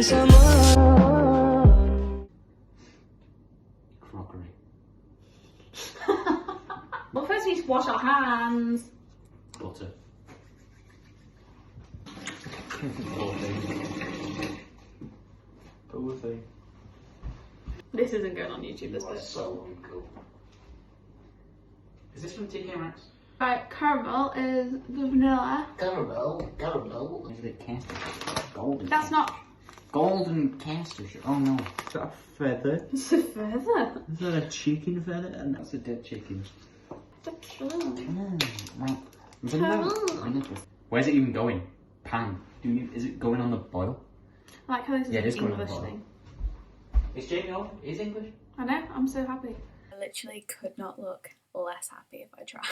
find someone. Crockery. Well, first we need to wash our hands. Butter. Poor thing. This isn't going on YouTube, this bit. So uncool. Is this from TK Maxx? Right, caramel is the vanilla. Caramel. Is it castor? Golden. That's not. Golden castor. Oh no. Is that a feather? It's a feather. Is that a chicken feather? And that's a dead chicken. Right. Where's it even going? Pan. Is it going on the boil? I like how this is Yeah, it is an going on the English boil. thing. Is Jamie on? Is English? I know, I'm so happy. I literally could not look less happy if I tried.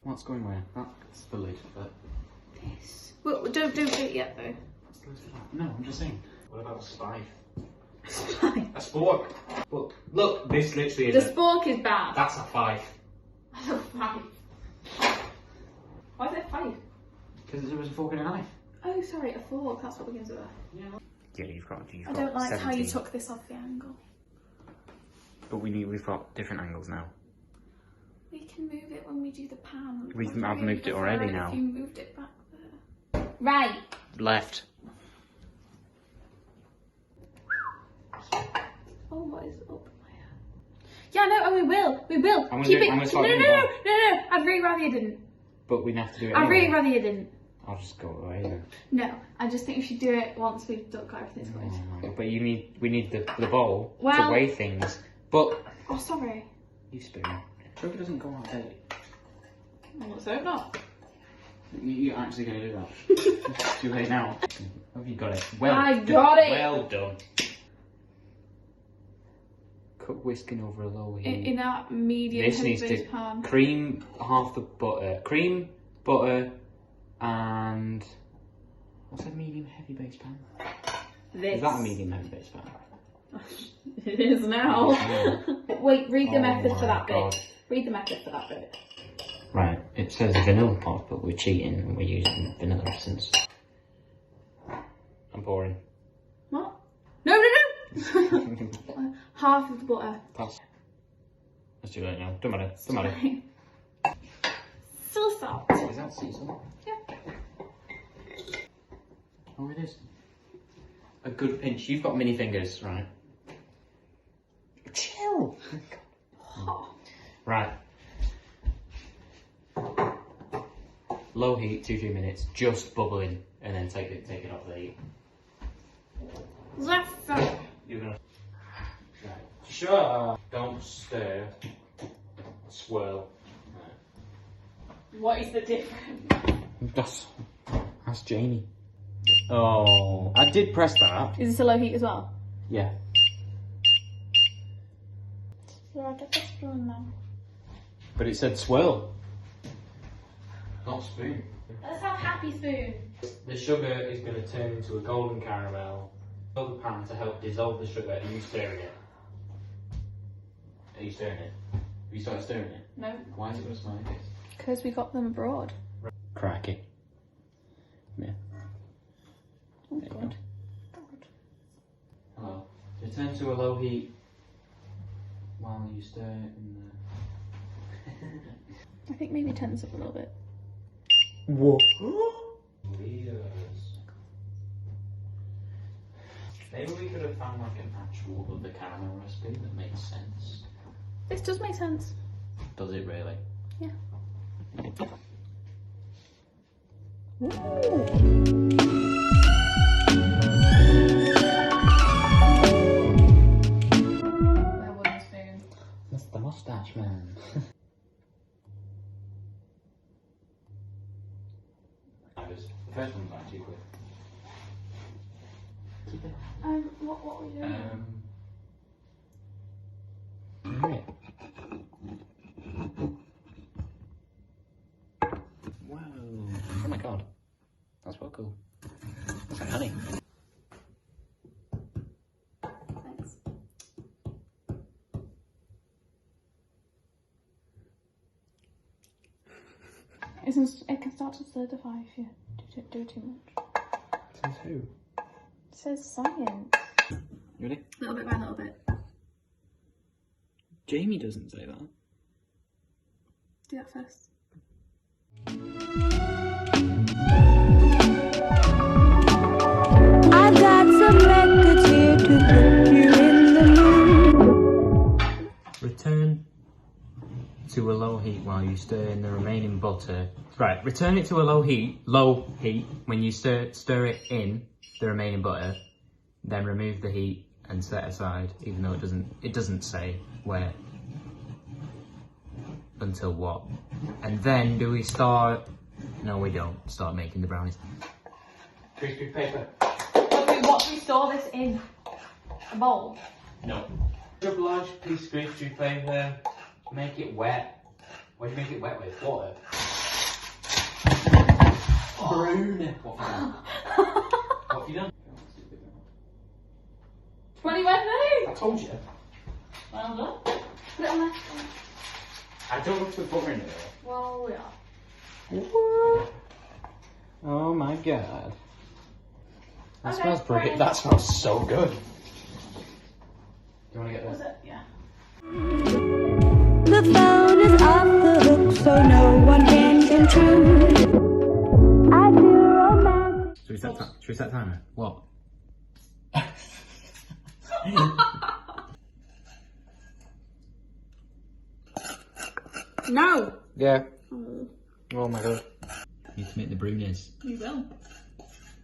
What's going where? That's the lid for this. Well, don't do it yet though. What's the lid for that? No, I'm just saying. What about a spike? Spike. A spork. Look, this literally The is. spork is bad. That's a 5. 5. Why is it 5? Because there was a fork and a knife. Oh, sorry, a fork. That's what begins with a. Yeah, you've got. I don't like how you took this off the angle. But we've got different angles now. We can move it when we do the pan. I've moved it already now. If you moved it back there. Right. Left. Oh, what is up my hair? Yeah, no, and we will. I'm Keep gonna it. start doing No. I'd really rather you didn't. But we'd have to do it. I'd really anyway. rather you didn't. I'll just go away then. No, I just think we should do it once we've got everything's good. But we need the bowl to Well- weigh things. But Oh, sorry. you spoon. Sugar doesn't go out early. Let's hope not. You're actually going to do that. It's too late now. Have you got it? Well I done. got it. Well done. Cook whisking over a low heat. In that medium This heavy needs base to pan. cream half the butter. Cream, butter, and what's a medium heavy base pan? This. Is that a medium heavy base pan? It is now. Wait, read the Oh method my for that God. bit. Read the method for that bit. Right, it says vanilla pot, but we're cheating and we're using vanilla essence. I'm pouring. What? No. Half of the butter. That's too late now. Don't matter. Still salt. Is that sea salt? Yeah. Oh, it is. A good pinch. You've got mini fingers, right? Chill. Right. Low heat, 2-3 minutes, just bubbling, and then take it off the heat. Left. You're gonna. Right. Sure. Don't stir. Swirl. What is the difference? That's Jamie. Oh, I did press that. Is this a low heat as well? Yeah. Yeah, get the spoon now. But it said swirl. Not spoon. Let's have happy spoon. The sugar is going to turn into a golden caramel. Fill the pan to help dissolve the sugar. Are you stirring it? Are you stirring it? Have you started stirring it? No. Why is it going to smell like this? Because we got them abroad. Cracky. Yeah. Oh, There you God. Hello. Return to a low heat while you stir in the... I think maybe tense up a little bit. What? Maybe we could have found like an actual other caramel recipe that makes sense. This does make sense. Does it really? Yeah. My wooden spoon. That's the mustache man. The first one's back too quick. Keep it. What were we doing? Right. Wow. Oh my god. That's well cool. That's like honey. Thanks. It can start to solidify if you do too much. Says who? It says science. Ready? Little bit by little bit. Jamie doesn't say that. Do that first. I got some records here to put you in the mood. Return to a low heat while you stir in the remaining butter. Right, return it to a low heat when you stir it in the remaining butter. Then remove the heat and set aside, even though it doesn't say where. Until what? And then do we start? No, we don't start making the brownies. Piece of paper. What do we store this in? A bowl? No. Double large piece of greaseproof paper. Make it wet. What do you make it wet with? Water. Brown. What have you done? 20 wet I told you. Well done. Put it on there. I don't want to put butter in it though. Well, we are. What? Oh my god. That Okay, smells pretty. fine. That smells so good. Do you want to get Was this? it? Yeah. The phone is off the hook, so no one can intrude. I do romantic. Should we set timer? What? No! Yeah. Oh my god. You need to make the brownies. You will.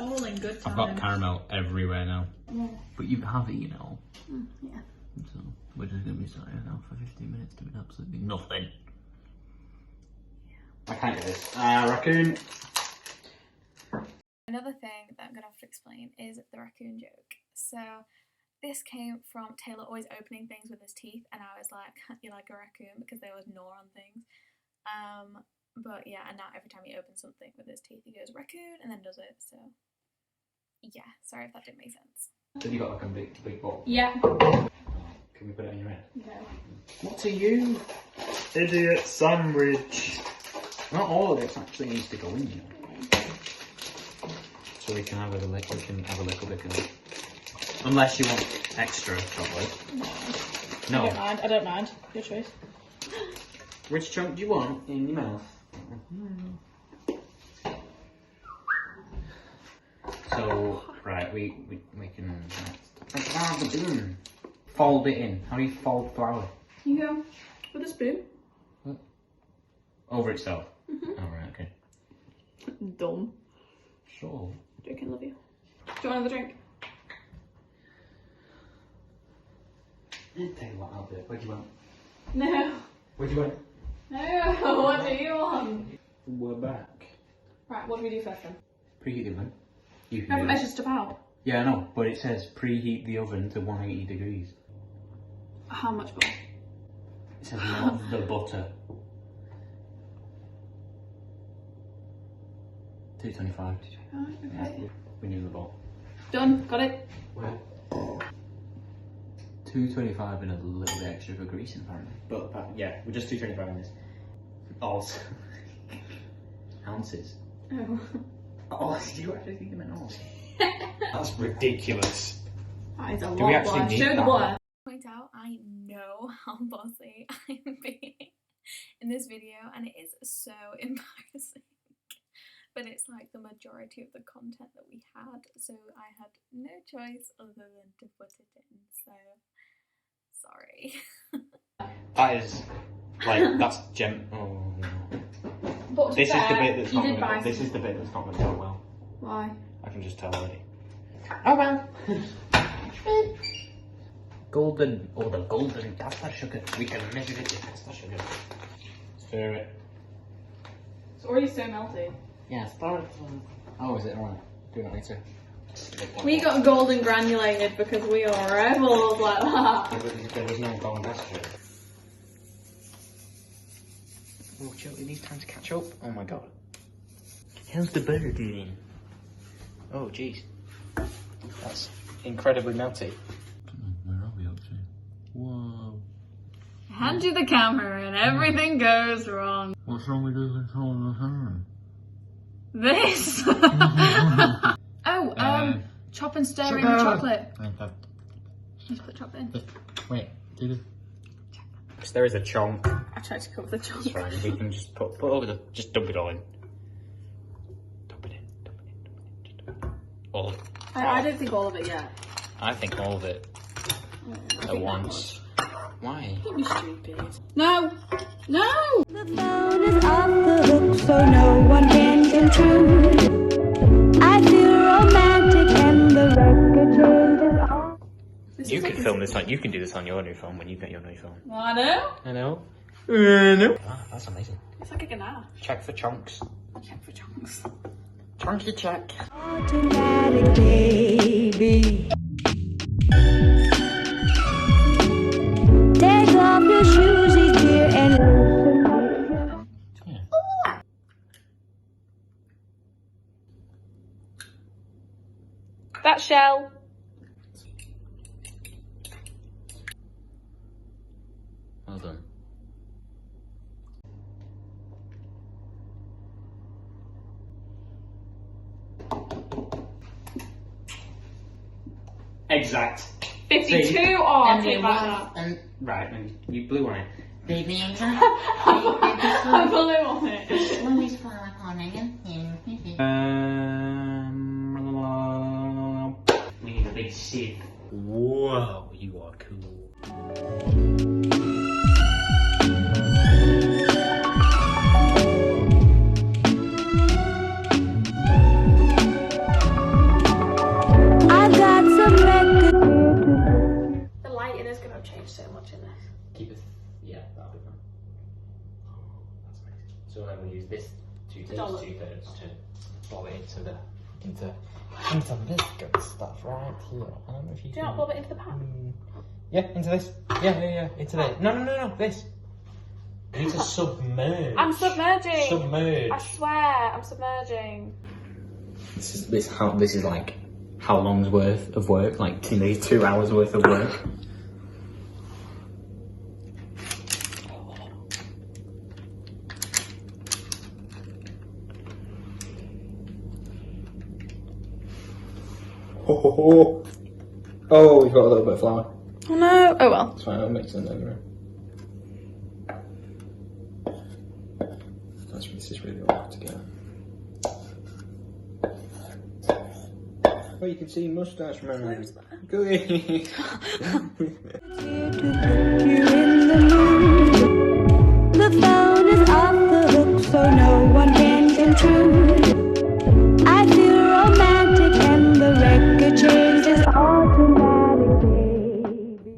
All in good time. I've got caramel everywhere now. Yeah. But you have eaten it all. Yeah. So we're just going to be sitting here now for 15 minutes doing absolutely nothing. I can't get this. Raccoon. Another thing that I'm gonna have to explain is the raccoon joke. So this came from Taylor always opening things with his teeth, and I was like, "You like a raccoon?" because they always gnaw on things. But yeah, and now every time he opens something with his teeth, he goes raccoon and then does it. So yeah, sorry if that didn't make sense. Have you got like a big ball? Yeah. Can we put it in your head? No. What are you? Idiot sandwich. Not all of it actually needs to go in, you know. So we can have a little bit of it. Unless you want extra chocolate. No. I don't mind. Your choice. Which chunk do you want in your mouth? So, right, we can fold it in. How do you fold flour? You go with a spoon. Over itself. Oh, right, okay. Dumb. Sure. Joking, love you. Do you want another drink? I'll tell you what, I'll do it. What do you want? No. What do you want? No. What do you want? We're back. Right, what do we do first then? Preheat the oven. You I can haven't do it. measured stuff out. Yeah, I know, but it says preheat the oven to 180 degrees. How much more? It says melt the butter. 225. Okay. We need the ball. Done. Got it. Where? 225 and a little bit extra for greasing apparently. But yeah, we're just 225 on this. Oz. Ounces. Oh. Oz, do you actually think them in Oz? That's ridiculous. That is a Do lot. we actually Blood. need Show the that? blood. Point out, I know how bossy I'm being in this video, and it is so embarrassing. But it's like the majority of the content that we had, so I had no choice other than to put it in. So sorry. That is like that's oh no. But to be This is the fair, bit that's you not did gonna buy go, this is the bit that's not gonna go well. Why? I can just tell already. Oh well. Golden, oh the golden caster sugar. We can measure it with caster sugar. Stir it. It's already so melted. Yeah, start it. Oh, is it alright? Do that later. We got golden granulated because we are rebels like that. There was no golden caster. Oh, Joe, it needs time to catch up. Oh my god. How's the butter doing? Oh, jeez. That's incredibly melty. Where are we up to? Whoa. Hand you the camera and everything goes wrong. What's wrong with this whole hand? This. Chop and stir in the chocolate. Okay. Just put chop in. Wait, do this. Because there is a chunk. I tried to cook the chop. That's fine. We can just put over the. Just dump it all in. Dump it in. Just dump it in. All of it. I don't think all of it yet. I think all of it at once. Why? Don't be stupid. No! No! The phone is off the hook, so no one can intrude. I feel romantic and the record changes on. You can film this on. You can do this on your new phone when you get your new phone. I know. I know. I know. Ah, that's amazing. It's like a ganache. Check for chunks. Check for chunks. Chunky check. Automatic, baby. Take off your shoes, dear, and listen. Yeah. That shell. Well done. Exact. 52. See? Oh, I And take it back was- that. and right, and you blew on it. Baby, I'm I blew on it. We need a big sip. Whoa, you are cool. I've got some records here to The lighting is going to change so much in this. Keep it. Yeah, that'll be fine. That's amazing. So then we'll use this Dollar. 2/3 to bob it into this good stuff right here. I don't know if you Do you not bob it into the pan? Yeah, into this. Yeah, into there. No, this. You need to submerge. I'm submerging. Submerge. I swear, I'm submerging. This is like how long's worth of work? Like 2 hours worth of work. Oh, we've got a little bit of flour. Oh no. Oh well. It's fine, I'll mix it over. This is really all together. Oh, you can see moustache man. Good. here to put you in the mood. The phone is off the hook, so no one can intrude. I feel romantic and the record changes automatic, baby.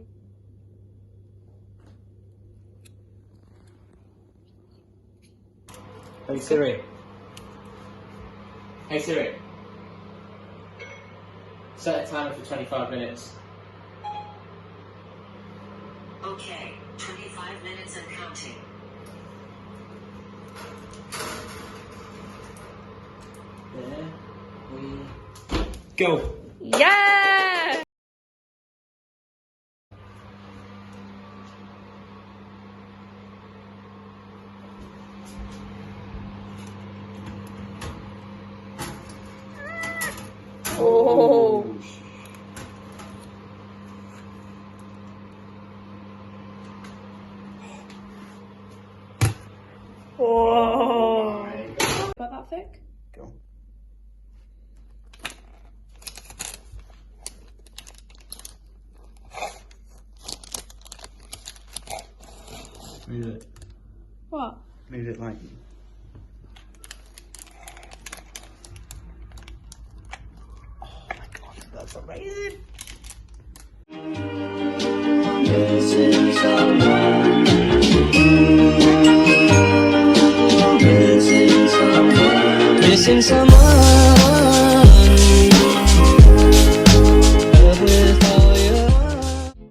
Hey Siri. Hey Siri. Set a timer for 25 minutes. Okay, 25 minutes and counting. There we go. Yeah. Oh. Whoa. About that thick? Go. Move it. What? Move it like. Oh my god, that's amazing. Missing someone. Missing someone.